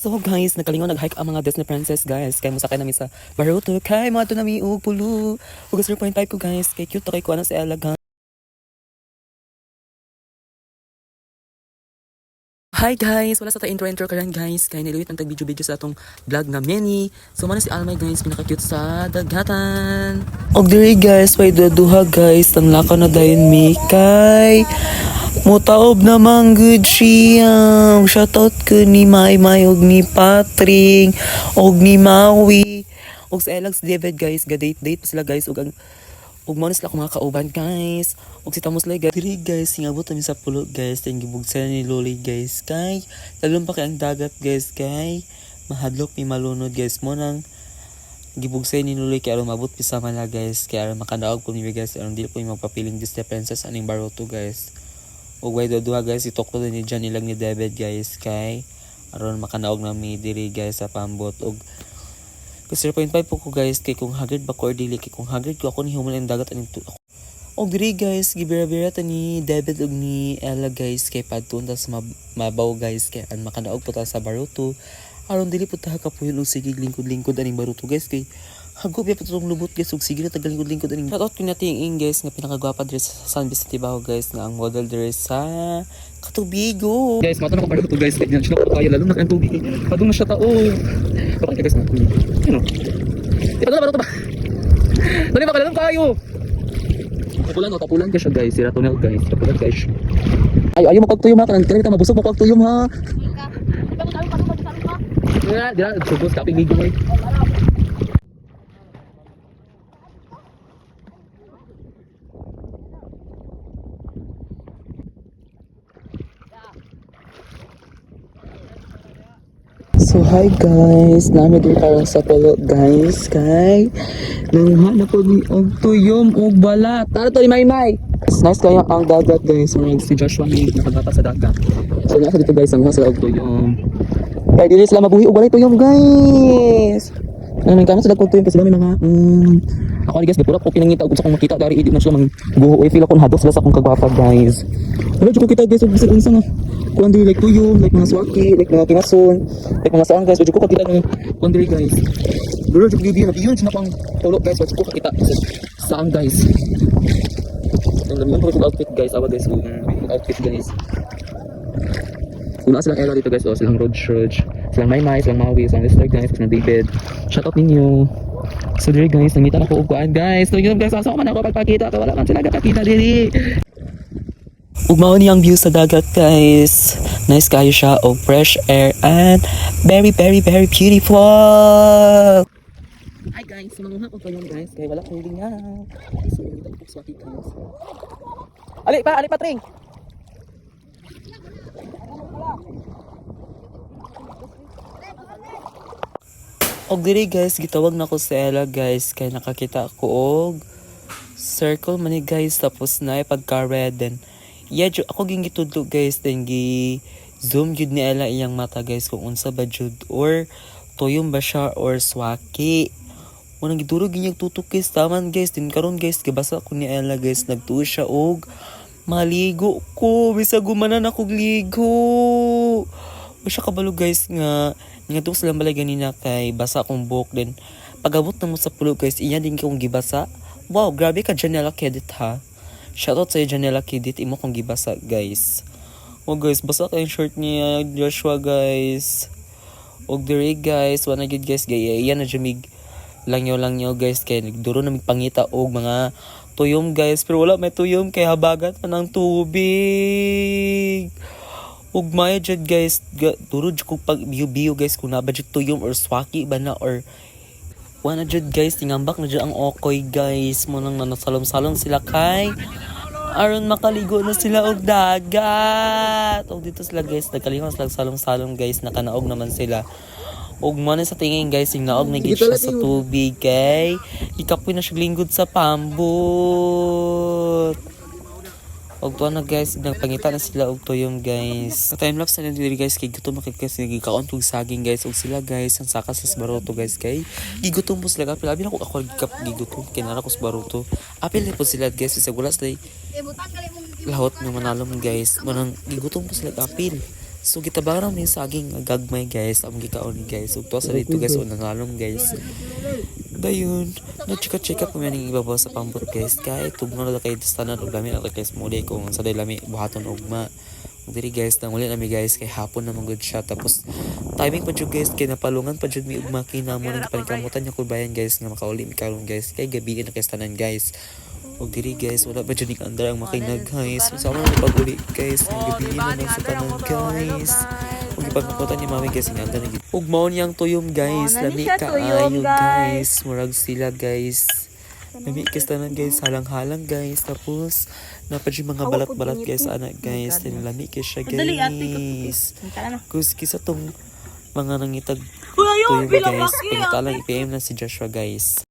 So guys, nakalingon nag-hike ang mga Disney princess guys. Kay musakay namin sa Baruto. Kay mo ato nami og pulo. Ug 0.5 ko guys. Kay cute to kay kuana si Ella guys. Hi guys! Wala sa ta intro karon guys. Kay niliwit ang tag-video sa atong vlog nga many. So man si Almay guys, pinaka-cute sa dagatan. Og diri guys, way duha guys, tanlaka na dayon mi kay mutaob na good siya. Shoutout ko ni May og ni Patring og ni Maui. Og sa Alex David guys, ga-date pa sila guys ug mo sila akong mga kauban guys. Og si Tamos Lay guys, diri guys, singabot kami sa pulo guys, tayong gibugsan ni Loli guys kay talon pa kay ang dagat guys kay mahadlok mi malunod guys mo nang gibugsay ni Loli kay aron mabot pisa man la guys kay aron makanaog ko ni guys aron dili ko magpapiling Disney princess aning Baruto guys. Og way duha guys itok ko ni Jan ilang ni David guys kay aron makanaog na mi diri guys sa pambot. Og 0.5 po ko guys kay kung haggard ba ko or dili kay kung haggard ko ako ni humol ang dagat aning og diri guys gibira-bira ta ni David og ni Ella guys kay padtun ta sa mabaw guys kay an makanaog po ta sa Baruto aron dili po ta kapuyon og sige lingkod-lingkod aning Baruto guys kay hagop ya patong lubot guys ug sige na tagalingkod-lingkod aning shoutout ko nating guys nga pinakagwapa diri sa San Vicente Baho guys nga ang model diri sa Katubigo guys mato na ko Baruto guys kay diyan siya ko tayo lalo na kan tubig padung na siya tao kapag guys na ano ito na Baruto ba dali ba kalalang kayo tapulan ka siya guys sira tunnel guys tapulan guys ayaw mo pagtuyom ha kanang kita mabusog mo pagtuyom ha dira subos kaping ligo eh. So hi guys, nami din karon sa pulo guys kay nanguha na po ni og tuyom og balat. Tara to ni Maymay. Nice kaya ang dagat guys. Si Joshua may nakagata sa dagat. So nasa dito guys, nanguha sila og tuyom. Kay dili sila mabuhi og balay tuyom guys. Ano kamo sila og tuyom kasi may mga ako ni guys gipura ko pinangita og sa kong makita dari idi man sila magguho. Feel ako hadok sila sa akong kagwapa guys. Wala jud ko kita guys og bisan unsa nga kundi like tuyom, like mga swaki, like mga kinason, like mga saan guys, wajud ko kakita ng kundi guys. Duro jud video na yun sina pang pulo guys, wajud ko kakita saan guys. Ang dami ko outfit guys, awa guys, outfit guys. Una silang Ella dito guys, silang Rodge, silang Maymay, silang Maui, silang Lester guys, silang David. Shout out ninyo. So diri guys, nangita na ko upuan guys. So yun guys, asa ko man ako pagpakita, wala man sila kakita diri. Ug mao niyang view sa dagat guys. Nice kayo siya og fresh air and very beautiful. Hi guys, manguha ko kayo guys kay wala kong lingaw. So dito ko swaki guys. Ali pa tring. Og diri guys, gitawag na ko sa Ella guys kay nakakita ko og circle man ni guys tapos na pagka-red then yeah, ako ging gitudlo guys, then zoom jud ni Ella iyang mata guys kung unsa ba jud or tuyom ba siya or swaki. Unang gidurog giyang tutok guys, taman guys, din karon guys gibasa ko ni Ella guys, nagtuo siya og maligo ko, bisag gumanan ako ligo. O siya kabalo guys nga ngadto sila balay ganina kay basa akong buhok din. Pagabot na mo sa pulo guys, iya din kong gibasa. Wow, grabe ka Janela Kedit ha. Shoutout sa Janela Kidit, imo kong gibasa guys. O guys, basa kayong short niya Joshua guys. Og diri guys, wana gid guys gaya iyan na jumig langyaw guys kay nagduro na migpangita og mga tuyom guys pero wala may tuyom kay habagat man ang tubig. Og maya jud guys, duro jud ko pag biyo guys kung naba jud tuyom or swaki ba na or wala jud guys, tingambak na jud ang okoy guys. Mo nang nanasalom-salom sila kay aron makaligo na sila og dagat. Og dito sila guys, nagkalingon sila salom-salom guys, nakanaog naman sila. Og mo na sa tingin guys, yung naog na gid siya sa tubig kay ikapoy na siya linggod sa pambot. Og tuwa na guys, nagpangita na sila og tuyom guys. Sa time lapse na dili guys kay gutom makikis gikaon tug saging guys og sila guys ang saka sa Baruto guys kay gigutom po sila kapil abi na ako gigutom kay nara ko sa Baruto. Apil na po sila guys sa gulas lay lahot ng manalom guys. Manang gigutom po sila kapil. So gitabangan ni saging nga gagmay guys, ang gikaon ni guys. Ug to sa dito guys o nangalom guys. Dayon, na-check up naman yung ibabaw sa pambot guys. Kaya tugno na kay tanan og lami na guys mo day kung sa day lami buhaton ugma. Ug diri guys nang uli nami guys kay hapon na good siya tapos timing pa jud guys kay napalungan pa jud mi ugma kina mo nang panikamutan niya bayan guys nga makauli mi karon guys kay gabi na kay tanan guys. Ug diri guys wala pa jud ni andar ang makinag guys. Sama na pag-uli guys ang gabi na lang sa tanan guys. Ug ipagpakutan ni mami guys nga andar na ug mao niyang tuyom guys lami kaayo guys murag sila guys. Lami kay tanan guys halang-halang guys tapos napad yung mga balat-balat guys anak guys lami kay siya guys. Kus kisa tong mga nangitag tuyom guys. Pagkatalang i-PM na si Joshua guys.